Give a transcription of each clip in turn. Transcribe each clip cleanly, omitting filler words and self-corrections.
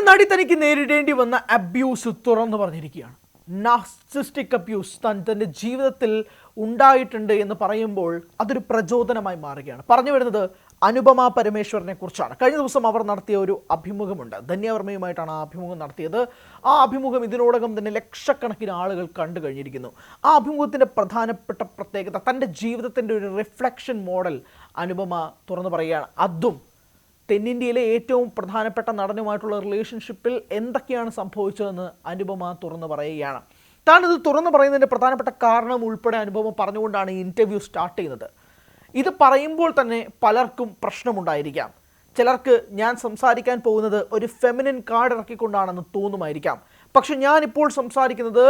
നടി തനിക്ക് നേരിടേണ്ടി വന്ന അബ്യൂസ് തുറന്നു പറഞ്ഞിരിക്കുകയാണ്. നാർസിസ്റ്റിക് അബ്യൂസ് തൻ്റെ ജീവിതത്തിൽ ഉണ്ടായിട്ടുണ്ട് എന്ന് പറയുമ്പോൾ അതൊരു പ്രചോദനമായി മാറുകയാണ്. പറഞ്ഞു വരുന്നത് അനുപമ പരമേശ്വരനെ കുറിച്ചാണ്. കഴിഞ്ഞ ദിവസം അവർ നടത്തിയ ഒരു അഭിമുഖമുണ്ട്. ധന്യവർമ്മയുമായിട്ടാണ് ആ അഭിമുഖം നടത്തിയത്. ആ അഭിമുഖം ഇതിനോടകം തന്നെ ലക്ഷക്കണക്കിന് ആളുകൾ കണ്ടു കഴിഞ്ഞിരിക്കുന്നു. ആ അഭിമുഖത്തിൻ്റെ പ്രധാനപ്പെട്ട പ്രത്യേകത തൻ്റെ ജീവിതത്തിൻ്റെ ഒരു റിഫ്ലക്ഷൻ മോഡൽ അനുപമ തുറന്നു പറയുകയാണ്. അതും തെന്നിന്ത്യയിലെ ഏറ്റവും പ്രധാനപ്പെട്ട നടനുമായിട്ടുള്ള റിലേഷൻഷിപ്പിൽ എന്തൊക്കെയാണ് സംഭവിച്ചതെന്ന് അനുപമ തുറന്നു പറയുകയാണ്. താനിത് തുറന്നു പറയുന്നതിൻ്റെ പ്രധാനപ്പെട്ട കാരണം ഉൾപ്പെടെ അനുപമ പറഞ്ഞുകൊണ്ടാണ് ഈ ഇൻ്റർവ്യൂ സ്റ്റാർട്ട് ചെയ്യുന്നത്. ഇത് പറയുമ്പോൾ തന്നെ പലർക്കും പ്രശ്നമുണ്ടായിരിക്കാം. ചിലർക്ക് ഞാൻ സംസാരിക്കാൻ പോകുന്നത് ഒരു ഫെമിനിൻ കാർഡ് ഇറക്കിക്കൊണ്ടാണെന്ന് തോന്നുമായിരിക്കാം. പക്ഷെ ഞാനിപ്പോൾ സംസാരിക്കുന്നത്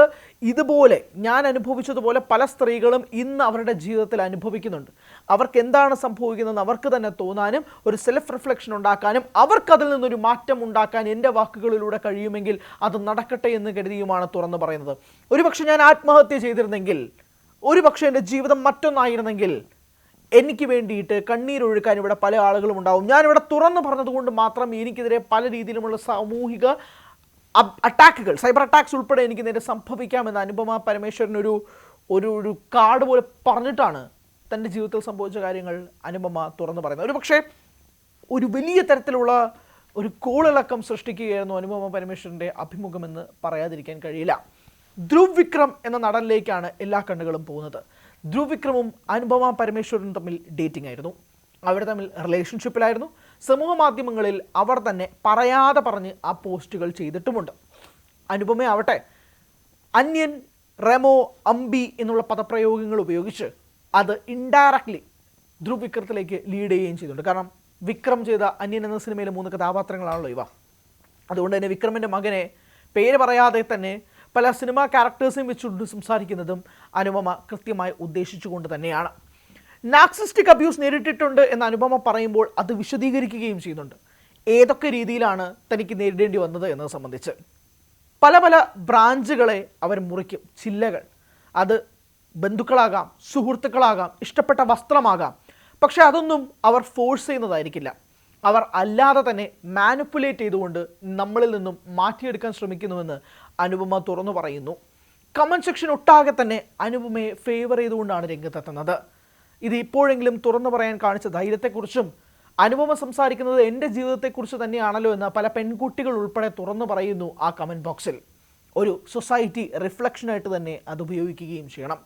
ഇതുപോലെ ഞാൻ അനുഭവിച്ചതുപോലെ പല സ്ത്രീകളും ഇന്ന് അവരുടെ ജീവിതത്തിൽ അനുഭവിക്കുന്നുണ്ട്. അവർക്ക് എന്താണ് സംഭവിക്കുന്നതെന്ന് അവർക്ക് തന്നെ തോന്നാനും ഒരു സെൽഫ് റിഫ്ലക്ഷൻ ഉണ്ടാക്കാനും അവർക്കതിൽ നിന്നൊരു മാറ്റം ഉണ്ടാക്കാൻ എൻ്റെ വാക്കുകളിലൂടെ കഴിയുമെങ്കിൽ അത് നടക്കട്ടെ എന്ന് കരുതിയുമാണ് തുറന്നു പറയുന്നത്. ഒരുപക്ഷെ ഞാൻ ആത്മഹത്യ ചെയ്തിരുന്നെങ്കിൽ, ഒരുപക്ഷെ എൻ്റെ ജീവിതം മറ്റൊന്നായിരുന്നെങ്കിൽ എനിക്ക് വേണ്ടിയിട്ട് കണ്ണീരൊഴുക്കാൻ ഇവിടെ പല ആളുകളും ഉണ്ടാവും. ഞാനിവിടെ തുറന്നു പറഞ്ഞതുകൊണ്ട് മാത്രം എനിക്കെതിരെ പല രീതിയിലുമുള്ള സാമൂഹിക അറ്റാക്കുകൾ, സൈബർ അറ്റാക്സ് ഉൾപ്പെടെ എനിക്ക് നേരെ സംഭവിക്കാമെന്ന് അനുപമ പരമേശ്വരൻ ഒരു കാർഡ് പോലെ പറഞ്ഞിട്ടാണ് തൻ്റെ ജീവിതത്തിൽ സംഭവിച്ച കാര്യങ്ങൾ അനുപമ തുറന്നു പറയുന്നത്. ഒരു പക്ഷേ ഒരു വലിയ തരത്തിലുള്ള ഒരു കോളിളക്കം സൃഷ്ടിക്കുകയായിരുന്നു അനുപമ പരമേശ്വരൻ്റെ അഭിമുഖമെന്ന് പറയാതിരിക്കാൻ കഴിയില്ല. ധ്രുവ് വിക്രം എന്ന നടനിലേക്കാണ് എല്ലാ കണ്ണുകളും പോകുന്നത്. ധ്രുവ് വിക്രമും അനുപമ പരമേശ്വരനും തമ്മിൽ ഡേറ്റിംഗ് ആയിരുന്നു. അവർ തമ്മിൽ റിലേഷൻഷിപ്പിലായിരുന്നു. സമൂഹ മാധ്യമങ്ങളിൽ അവർ തന്നെ പറയാതെ പറഞ്ഞ് ആ പോസ്റ്റുകൾ ചെയ്തിട്ടുമുണ്ട്. അനുപമയാവട്ടെ അന്യൻ, റെമോ, അമ്പി എന്നുള്ള പദപ്രയോഗങ്ങൾ ഉപയോഗിച്ച് അത് ഇൻഡയറക്ട്ലി ധ്രുവ് വിക്രത്തിലേക്ക് ലീഡ് ചെയ്യുകയും ചെയ്തിട്ടുണ്ട്. കാരണം വിക്രം ചെയ്ത അന്യൻ എന്ന സിനിമയിലെ 3 കഥാപാത്രങ്ങളാണല്ലോ ഇവ. അതുകൊണ്ട് തന്നെ വിക്രമിൻ്റെ മകനെ പേര് പറയാതെ തന്നെ പല സിനിമാ ക്യാരക്ടേഴ്സിനെയും വെച്ചുകൊണ്ട് സംസാരിക്കുന്നതും അനുപമ കൃത്യമായി ഉദ്ദേശിച്ചുകൊണ്ട് തന്നെയാണ്. നാർസിസ്റ്റിക് അബ്യൂസ് നേരിട്ടിട്ടുണ്ട് എന്ന് അനുപമ പറയുമ്പോൾ അത് വിശദീകരിക്കുകയും ചെയ്യുന്നുണ്ട്. ഏതൊക്കെ രീതിയിലാണ് തനിക്ക് നേരിടേണ്ടി വന്നത് എന്നത് സംബന്ധിച്ച് പല പല ബ്രാഞ്ചുകളെ അവർ മുറിക്കും, ചില്ലകൾ. അത് ബന്ധുക്കളാകാം, സുഹൃത്തുക്കളാകാം, ഇഷ്ടപ്പെട്ട വസ്ത്രമാകാം. പക്ഷെ അതൊന്നും അവർ ഫോഴ്സ് ചെയ്യുന്നതായിരിക്കില്ല. അവർ അല്ലാതെ തന്നെ മാനിപ്പുലേറ്റ് ചെയ്തുകൊണ്ട് നമ്മളിൽ നിന്നും മാറ്റിയെടുക്കാൻ ശ്രമിക്കുന്നുവെന്ന് അനുപമ തുറന്നു പറയുന്നു. കമൻറ്റ് സെക്ഷൻ ഒട്ടാകെ തന്നെ അനുപമയെ ഫേവർ ചെയ്തുകൊണ്ടാണ് രംഗത്തെത്തുന്നത്. ഇത് ഇപ്പോഴെങ്കിലും തുറന്നു പറയാൻ കാണിച്ച ധൈര്യത്തെക്കുറിച്ചും അനുപമ സംസാരിക്കുന്നത് എൻ്റെ ജീവിതത്തെക്കുറിച്ച് തന്നെയാണല്ലോ എന്ന് പല പെൺകുട്ടികൾ ഉൾപ്പെടെ തുറന്നു പറയുന്നു ആ കമൻറ്റ് ബോക്സിൽ. ഒരു സൊസൈറ്റി റിഫ്ലക്ഷനായിട്ട് തന്നെ അത് ഉപയോഗിക്കുകയും ചെയ്യണം.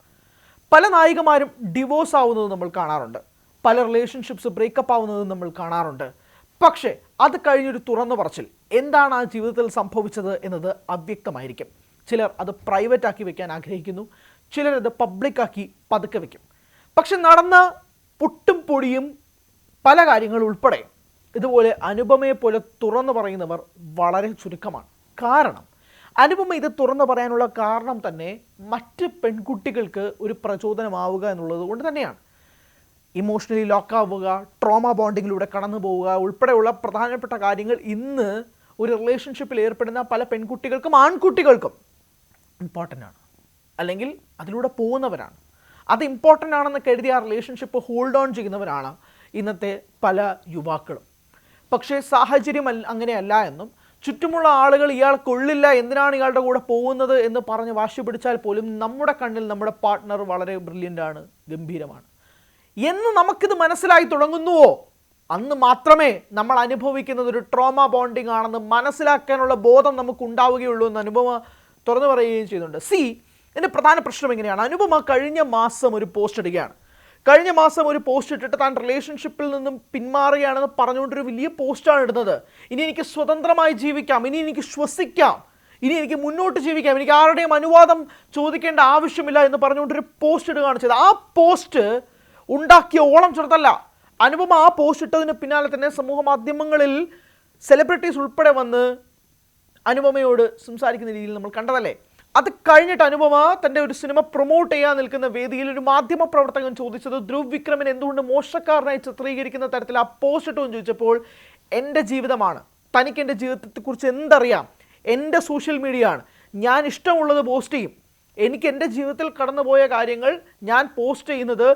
പല നായികമാരും ഡിവോഴ്സ് ആവുന്നത് നമ്മൾ കാണാറുണ്ട്. പല റിലേഷൻഷിപ്സ് ബ്രേക്കപ്പ് ആവുന്നത് നമ്മൾ കാണാറുണ്ട്. പക്ഷേ അത് കഴിഞ്ഞൊരു തുറന്നു പറച്ചിൽ, എന്താണ് ആ ജീവിതത്തിൽ സംഭവിച്ചത് എന്നത് അവ്യക്തമായിരിക്കും. ചിലർ അത് പ്രൈവറ്റ് ആക്കി വെക്കാൻ ആഗ്രഹിക്കുന്നു, ചിലരത് പബ്ലിക്കാക്കി പതുക്കെ വയ്ക്കും. പക്ഷെ നടന്ന പൊട്ടും പൊടിയും പല കാര്യങ്ങൾ ഉൾപ്പെടെ ഇതുപോലെ അനുപമയെ പോലെ തുറന്നു പറയുന്നവർ വളരെ ചുരുക്കമാണ്. കാരണം അനുപമ ഇത് തുറന്നു പറയാനുള്ള കാരണം തന്നെ മറ്റ് പെൺകുട്ടികൾക്ക് ഒരു പ്രചോദനമാവുക എന്നുള്ളത് കൊണ്ട് തന്നെയാണ്. ഇമോഷണലി ലോക്കാവുക, ട്രോമ ബോണ്ടിങ്ങിലൂടെ കടന്നു പോവുക ഉൾപ്പെടെയുള്ള പ്രധാനപ്പെട്ട കാര്യങ്ങൾ ഇന്ന് ഒരു റിലേഷൻഷിപ്പിൽ ഏർപ്പെടുന്ന പല പെൺകുട്ടികൾക്കും ആൺകുട്ടികൾക്കും ഇമ്പോർട്ടൻ്റ് ആണ്, അല്ലെങ്കിൽ അതിലൂടെ പോകുന്നവരാണ്. അത് ഇമ്പോർട്ടൻ്റ് ആണെന്ന് കരുതി ആ റിലേഷൻഷിപ്പ് ഹോൾഡ് ഓൺ ചെയ്യുന്നവരാണ് ഇന്നത്തെ പല യുവാക്കളും. പക്ഷേ സാഹചര്യം അങ്ങനെയല്ല എന്നും ചുറ്റുമുള്ള ആളുകൾ ഇയാൾ കൊള്ളില്ല, എന്തിനാണ് ഇയാളുടെ കൂടെ പോകുന്നത് എന്ന് പറഞ്ഞ് വാശി പിടിച്ചാൽ പോലും നമ്മുടെ കണ്ണിൽ നമ്മുടെ പാർട്ട്ണർ വളരെ ബ്രില്യൻ്റ് ആണ്, ഗംഭീരമാണ് എന്ന് നമുക്കിത് മനസ്സിലായി തുടങ്ങുന്നുവോ അന്ന് മാത്രമേ നമ്മൾ അനുഭവിക്കുന്നത് ഒരു ട്രോമ ബോണ്ടിങ് ആണെന്ന് മനസ്സിലാക്കാനുള്ള ബോധം നമുക്ക് ഉണ്ടാവുകയുള്ളൂ എന്ന് അനുപമ തുറന്നു പറയുകയും ചെയ്യുന്നുണ്ട്. ഇതിൻ്റെ പ്രധാന പ്രശ്നം എങ്ങനെയാണ്? അനുപമ കഴിഞ്ഞ മാസം ഒരു പോസ്റ്റ് ഇടുകയാണ്. കഴിഞ്ഞ മാസം ഒരു പോസ്റ്റ് ഇട്ടിട്ട് താൻ റിലേഷൻഷിപ്പിൽ നിന്നും പിന്മാറുകയാണെന്ന് പറഞ്ഞുകൊണ്ടൊരു വലിയ പോസ്റ്റാണ് ഇടുന്നത്. ഇനി എനിക്ക് സ്വതന്ത്രമായി ജീവിക്കാം, ഇനി എനിക്ക് ശ്വസിക്കാം, ഇനി എനിക്ക് മുന്നോട്ട് ജീവിക്കാം, എനിക്ക് ആരുടെയും അനുവാദം ചോദിക്കേണ്ട ആവശ്യമില്ല എന്ന് പറഞ്ഞുകൊണ്ടൊരു പോസ്റ്റ് ഇടുകയാണ് ചെയ്തത്. ആ പോസ്റ്റ് ഉണ്ടാക്കിയ ഓളം ചെറുതല്ല. അനുപമ ആ പോസ്റ്റ് ഇട്ടതിന് പിന്നാലെ തന്നെ സമൂഹ മാധ്യമങ്ങളിൽ സെലിബ്രിറ്റീസ് ഉൾപ്പെടെ വന്ന് അനുപമയോട് സംസാരിക്കുന്ന രീതിയിൽ നമ്മൾ കണ്ടതല്ലേ. അത് കഴിഞ്ഞിട്ട് അനുപമ തൻ്റെ ഒരു സിനിമ പ്രൊമോട്ട് ചെയ്യാൻ നിൽക്കുന്ന വേദിയിൽ ഒരു മാധ്യമ പ്രവർത്തകൻ ചോദിച്ചത് ധ്രുവ് വിക്രമിനെ എന്തുകൊണ്ട് മോശക്കാരനായി ചിത്രീകരിക്കുന്ന തരത്തിൽ ആ പോസ്റ്റ് ഇട്ടു എന്ന് ചോദിച്ചപ്പോൾ എൻ്റെ ജീവിതമാണ്, തനിക്ക് എൻ്റെ ജീവിതത്തെക്കുറിച്ച് എന്തറിയാം, എൻ്റെ സോഷ്യൽ മീഡിയ ആണ്, ഞാൻ ഇഷ്ടമുള്ളത് പോസ്റ്റ് ചെയ്യും, എനിക്ക് എൻ്റെ ജീവിതത്തിൽ കടന്നുപോയ കാര്യങ്ങൾ ഞാൻ പോസ്റ്റ് ചെയ്യുന്നത്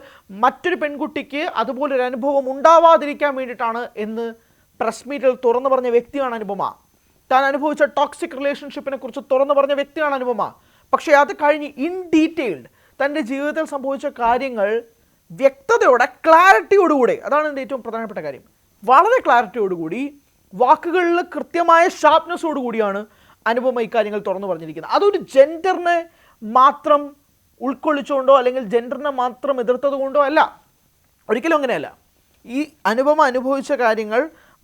മറ്റൊരു പെൺകുട്ടിക്ക് അതുപോലൊരു അനുഭവം ഉണ്ടാവാതിരിക്കാൻ വേണ്ടിയിട്ടാണ് എന്ന് പ്രസ് മീറ്റിൽ തുറന്നു പറഞ്ഞ വ്യക്തിയാണ് അനുപമ. താൻ അനുഭവിച്ച ടോക്സിക് റിലേഷൻഷിപ്പിനെ കുറിച്ച് തുറന്നു പറഞ്ഞ വ്യക്തിയാണ് അനുപമ. പക്ഷേ അത് കഴിഞ്ഞ് ഇൻ ഡീറ്റെയിൽഡ് തൻ്റെ ജീവിതത്തിൽ സംഭവിച്ച കാര്യങ്ങൾ വ്യക്തതയോടെ, ക്ലാരിറ്റിയോടുകൂടി, അതാണ് എൻ്റെ ഏറ്റവും പ്രധാനപ്പെട്ട കാര്യം, വളരെ ക്ലാരിറ്റിയോടുകൂടി, വാക്കുകളിൽ കൃത്യമായ ഷാർപ്നെസ്സോടുകൂടിയാണ് അനുപമ ഇക്കാര്യങ്ങൾ തുറന്നു പറഞ്ഞിരിക്കുന്നത്. അതൊരു ജെൻഡറിനെ മാത്രം ഉൾക്കൊള്ളിച്ചുകൊണ്ടോ അല്ലെങ്കിൽ ജെൻഡറിനെ മാത്രം എതിർത്തത് കൊണ്ടോ അല്ല, ഒരിക്കലും അങ്ങനെയല്ല. ഈ അനുപമ അനുഭവിച്ച കാര്യങ്ങൾ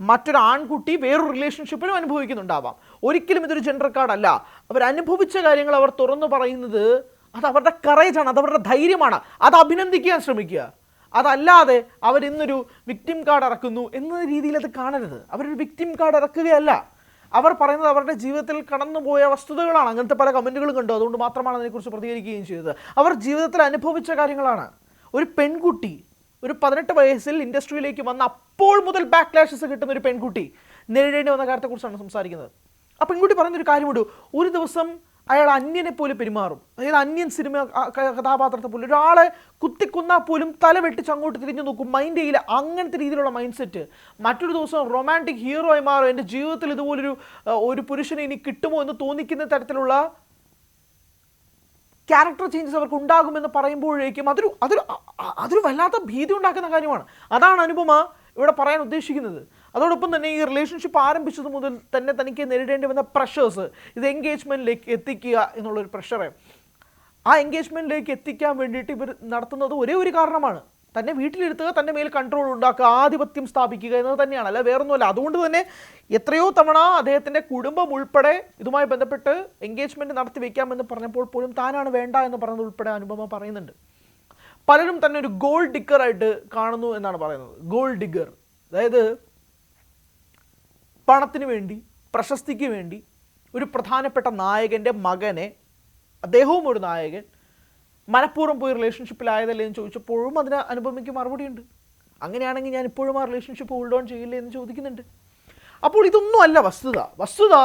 മറ്റൊരു ആൺകുട്ടി വേറൊരു റിലേഷൻഷിപ്പിലും അനുഭവിക്കുന്നുണ്ടാവാം. ഒരിക്കലും ഇതൊരു ജെൻഡർ കാർഡല്ല. അവരനുഭവിച്ച കാര്യങ്ങൾ അവർ തുറന്നു പറയുന്നത് അത് അവരുടെ കറേജാണ്, അത് അവരുടെ ധൈര്യമാണ്. അത് അഭിനന്ദിക്കാൻ ശ്രമിക്കുക. അതല്ലാതെ അവരിന്നൊരു വിക്ടിം കാർഡ് ഇറക്കുന്നു എന്ന രീതിയിൽ അത് കാണരുത്. അവരൊരു വിക്ടിം കാർഡ് ഇറക്കുകയല്ല. അവർ പറയുന്നത് അവരുടെ ജീവിതത്തിൽ കടന്നുപോയ വസ്തുതകളാണ്. അങ്ങനത്തെ പല കമൻറ്റുകളും കണ്ടു, അതുകൊണ്ട് മാത്രമാണ് അതിനെക്കുറിച്ച് പ്രതികരിക്കുകയും ചെയ്തത്. അവർ ജീവിതത്തിൽ അനുഭവിച്ച കാര്യങ്ങളാണ്. ഒരു പെൺകുട്ടി ഒരു 18 വയസ്സിൽ ഇൻഡസ്ട്രിയിലേക്ക് വന്ന അപ്പോൾ മുതൽ ബാക്ക്ലാഷസ് കിട്ടുന്ന ഒരു പെൺകുട്ടി നേരിടേണ്ടി വന്ന കാര്യത്തെക്കുറിച്ചാണ് സംസാരിക്കുന്നത്. ആ പെൺകുട്ടി പറയുന്നൊരു കാര്യമുണ്ട്, ഒരു ദിവസം അയാൾ അന്യനെ പോലെ പെരുമാറും. അതായത് അന്യൻ സിനിമ കഥാപാത്രത്തെ പോലും, ഒരാളെ കുത്തിക്കൊന്നാൽ പോലും തല വെട്ടിച്ച് അങ്ങോട്ട് തിരിഞ്ഞു നോക്കും, മൈൻഡ് ചെയ്യില്ല. അങ്ങനത്തെ രീതിയിലുള്ള മൈൻഡ് സെറ്റ്. മറ്റൊരു ദിവസം റൊമാൻറ്റിക് ഹീറോ ആയി മാറും. എൻ്റെ ജീവിതത്തിൽ ഇതുപോലൊരു പുരുഷനെ ഇനി കിട്ടുമോ എന്ന് തോന്നിക്കുന്ന തരത്തിലുള്ള ക്യാരക്ടർ ചേഞ്ചസ് അവർക്ക് ഉണ്ടാകുമെന്ന് പറയുമ്പോഴേക്കും അതൊരു വല്ലാത്ത ഭീതി ഉണ്ടാക്കുന്ന കാര്യമാണ്. അതാണ് അനുപമ ഇവിടെ പറയാൻ ഉദ്ദേശിക്കുന്നത്. അതോടൊപ്പം തന്നെ ഈ റിലേഷൻഷിപ്പ് ആരംഭിച്ചത് മുതൽ തന്നെ തനിക്ക് നേരിടേണ്ടി വന്ന പ്രഷേഴ്സ്, ഇത് എൻഗേജ്മെൻറ്റിലേക്ക് എത്തിക്കുക എന്നുള്ളൊരു പ്രഷറ്, ആ എൻഗേജ്മെൻറ്റിലേക്ക് എത്തിക്കാൻ വേണ്ടിയിട്ട് ഇവർ നടത്തുന്നത് ഒരേ ഒരു കാരണമാണ്, തന്നെ വീട്ടിലിരുത്തുക, തൻ്റെ മേൽ കൺട്രോൾ ഉണ്ടാക്കുക, ആധിപത്യം സ്ഥാപിക്കുക എന്നത് തന്നെയാണ്, അല്ല വേറൊന്നുമല്ല. അതുകൊണ്ട് തന്നെ എത്രയോ തവണ അദ്ദേഹത്തിൻ്റെ കുടുംബം ഉൾപ്പെടെ ഇതുമായി ബന്ധപ്പെട്ട് എൻഗേജ്മെൻറ്റ് നടത്തി വയ്ക്കാമെന്ന് പറഞ്ഞപ്പോൾ പോലും താനാണ് വേണ്ട എന്ന് പറഞ്ഞത് ഉൾപ്പെടെ അനുപമ പറയുന്നുണ്ട്. പലരും തന്നെ ഒരു ഗോൾഡ് ഡിഗറായിട്ട് കാണുന്നു എന്നാണ് പറയുന്നത്. ഗോൾഡ് ഡിഗർ, അതായത് പണത്തിന് വേണ്ടി, പ്രശസ്തിക്ക് വേണ്ടി ഒരു പ്രധാനപ്പെട്ട നായകൻ്റെ മകനെ, അദ്ദേഹവും ഒരു നായകൻ, മനഃപൂർവ്വം പോയി റിലേഷൻഷിപ്പിലായതല്ലേ എന്ന് ചോദിച്ചപ്പോഴും അതിന് അനുപമയ്ക്ക് മറുപടിയുണ്ട്. അങ്ങനെയാണെങ്കിൽ ഞാൻ ഇപ്പോഴും ആ റിലേഷൻഷിപ്പ് ഹോൾഡ് ഓൺ ചെയ്യില്ലേ എന്ന് ചോദിക്കുന്നുണ്ട്. അപ്പോൾ ഇതൊന്നും അല്ല വസ്തുത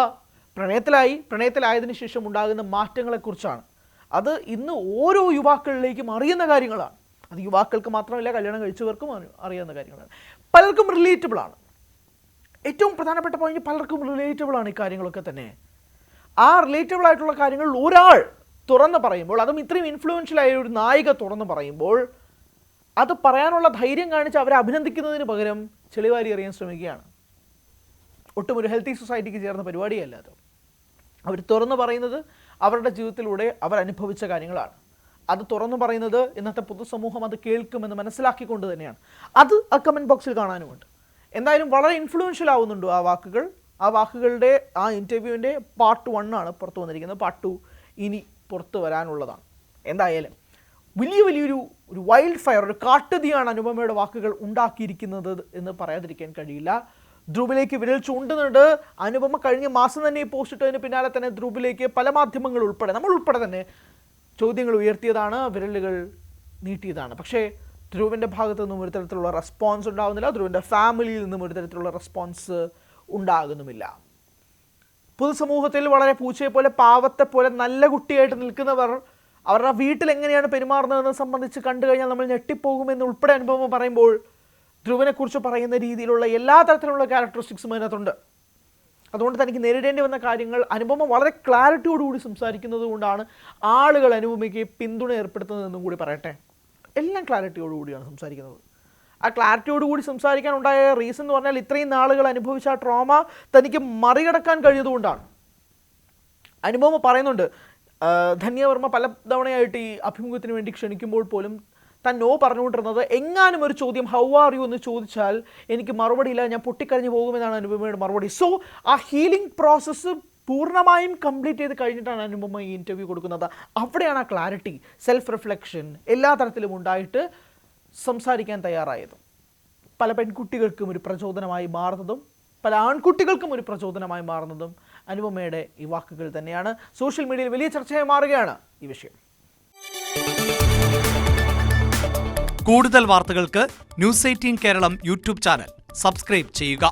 പ്രണയത്തിലായതിനു ശേഷം ഉണ്ടാകുന്ന മാറ്റങ്ങളെക്കുറിച്ചാണ്. അത് ഇന്ന് ഓരോ യുവാക്കളിലേക്കും അറിയുന്ന കാര്യങ്ങളാണ്. അത് യുവാക്കൾക്ക് മാത്രമല്ല, കല്യാണം കഴിച്ചവർക്കും അറിയാവുന്ന കാര്യങ്ങളാണ്. പലർക്കും റിലേറ്റബിൾ ആണ്. ഏറ്റവും പ്രധാനപ്പെട്ട പോയിന്റ്, പലർക്കും റിലേറ്റബിൾ ആണ് ഈ കാര്യങ്ങളൊക്കെ തന്നെ. ആ റിലേറ്റബിൾ ആയിട്ടുള്ള കാര്യങ്ങൾ ഒരാൾ തുറന്ന് പറയുമ്പോൾ, അതും ഇത്രയും ഇൻഫ്ലുവൻഷ്യൽ ആയ ഒരു നായിക തുറന്ന് പറയുമ്പോൾ, അത് പറയാനുള്ള ധൈര്യം കാണിച്ച് അവരെ അഭിനന്ദിക്കുന്നതിന് പകരം ചെളിവാരി എറിയാൻ ശ്രമിക്കുകയാണ്. ഒട്ടും ഒരു ഹെൽത്തി സൊസൈറ്റിക്ക് ചേർന്ന പരിപാടിയല്ല അത്. അവർ തുറന്നു പറയുന്നത് അവരുടെ ജീവിതത്തിലൂടെ അവർ അനുഭവിച്ച കാര്യങ്ങളാണ്. അത് തുറന്നു പറയുന്നത് ഇന്നത്തെ പൊതുസമൂഹം അത് കേൾക്കുമെന്ന് മനസ്സിലാക്കിക്കൊണ്ട് തന്നെയാണ്. അത് ആ കമൻറ്റ് ബോക്സിൽ കാണാനുമുണ്ട്. എന്തായാലും വളരെ ഇൻഫ്ലുവൻഷ്യൽ ആവുന്നുണ്ട് ആ വാക്കുകൾ. ആ വാക്കുകളുടെ ആ ഇൻ്റർവ്യൂവിൻ്റെ പാർട്ട് 1 ആണ് പുറത്തു വന്നിരിക്കുന്നത്. പാർട്ട് 2 ഇനി പുറത്തു വരാനുള്ളതാണ്. എന്തായാലും വലിയൊരു വൈൽഡ് ഫയർ, ഒരു കാട്ടുതീയാണ് അനുപമയുടെ വാക്കുകൾ ഉണ്ടാക്കിയിരിക്കുന്നത് എന്ന് പറയാതിരിക്കാൻ കഴിയില്ല. ധ്രുവിലേക്ക് വിരൽ ചൂണ്ടുന്നുണ്ട് അനുപമ. കഴിഞ്ഞ മാസം തന്നെ ഈ പോസ്റ്റ് ഇട്ടതിന് പിന്നാലെ തന്നെ ധ്രുവിലേക്ക് പല മാധ്യമങ്ങൾ ഉൾപ്പെടെ, നമ്മൾ ഉൾപ്പെടെ തന്നെ ചോദ്യങ്ങൾ ഉയർത്തിയതാണ്, വിരലുകൾ നീട്ടിയതാണ്. പക്ഷേ ധ്രുവിൻ്റെ ഭാഗത്തു നിന്നും ഒരു തരത്തിലുള്ള റെസ്പോൺസ് ഉണ്ടാകുന്നില്ല. ധ്രുവിൻ്റെ ഫാമിലിയിൽ നിന്നും ഒരു തരത്തിലുള്ള റെസ്പോൺസ് ഉണ്ടാകുന്നുമില്ല. പൊതുസമൂഹത്തിൽ വളരെ പൂച്ചയെ പോലെ, പാവത്തെ പോലെ നല്ല കുട്ടിയായിട്ട് നിൽക്കുന്നവർ അവരുടെ വീട്ടിൽ എങ്ങനെയാണ് പെരുമാറുന്നതെന്ന് സംബന്ധിച്ച് കണ്ടു കഴിഞ്ഞാൽ നമ്മൾ ഞെട്ടിപ്പോകുമെന്ന് ഉൾപ്പെടെ അനുഭവം പറയുമ്പോൾ, ധ്രുവനെക്കുറിച്ച് പറയുന്ന രീതിയിലുള്ള എല്ലാ തരത്തിലുള്ള ക്യാരക്ടറിസ്റ്റിക്സും അതിനകത്തുണ്ട്. അതുകൊണ്ട് തനിക്ക് നേരിടേണ്ടി വന്ന കാര്യങ്ങൾ അനുപമ വളരെ ക്ലാരിറ്റിയോടുകൂടി സംസാരിക്കുന്നത് കൊണ്ടാണ് ആളുകൾ അനുപമയ്ക്ക് പിന്തുണ ഏർപ്പെടുത്തുന്നതെന്നും കൂടി പറയട്ടെ. എല്ലാം ക്ലാരിറ്റിയോടുകൂടിയാണ് സംസാരിക്കുന്നത്. ആ ക്ലാരിറ്റിയോടുകൂടി സംസാരിക്കാനുണ്ടായ റീസൺ എന്ന് പറഞ്ഞാൽ, ഇത്രയും നാളുകൾ അനുഭവിച്ച ആ ട്രോമ തനിക്ക് മറികടക്കാൻ കഴിഞ്ഞതുകൊണ്ടാണ്. അനുപമ പറയുന്നുണ്ട്, ധന്യവർമ്മ പല തവണയായിട്ട് ഈ അഭിമുഖത്തിന് വേണ്ടി ക്ഷണിക്കുമ്പോൾ പോലും താൻ നോ പറഞ്ഞുകൊണ്ടിരുന്നത്, എങ്ങാനും ഒരു ചോദ്യം ഹൗ ആർ യു എന്ന് ചോദിച്ചാൽ എനിക്ക് മറുപടിയില്ല, ഞാൻ പൊട്ടിക്കരഞ്ഞു പോകുമെന്നാണ് അനുപമയുടെ മറുപടി. സോ ആ ഹീലിംഗ് പ്രോസസ്സ് പൂർണ്ണമായും കംപ്ലീറ്റ് ചെയ്ത് കഴിഞ്ഞിട്ടാണ് അനുപമ ഈ ഇൻ്റർവ്യൂ കൊടുക്കുന്നത്. അവിടെയാണ് ആ ക്ലാരിറ്റി, സെൽഫ് റിഫ്ലക്ഷൻ എല്ലാ തരത്തിലും ഉണ്ടായിട്ട് സംസാരിക്കാൻ തയ്യാറായതും. പല പെൺകുട്ടികൾക്കും ഒരു പ്രചോദനമായി മാറുന്നതും പല ആൺകുട്ടികൾക്കും ഒരു പ്രചോദനമായി മാറുന്നതും അനുപമയുടെ ഈ വാക്കുകൾ തന്നെയാണ്. സോഷ്യൽ മീഡിയയിൽ വലിയ ചർച്ചയായി മാറുകയാണ് ഈ വിഷയം. കൂടുതൽ വാർത്തകൾക്ക് news 18 Keralam YouTube channel subscribe ചെയ്യുക.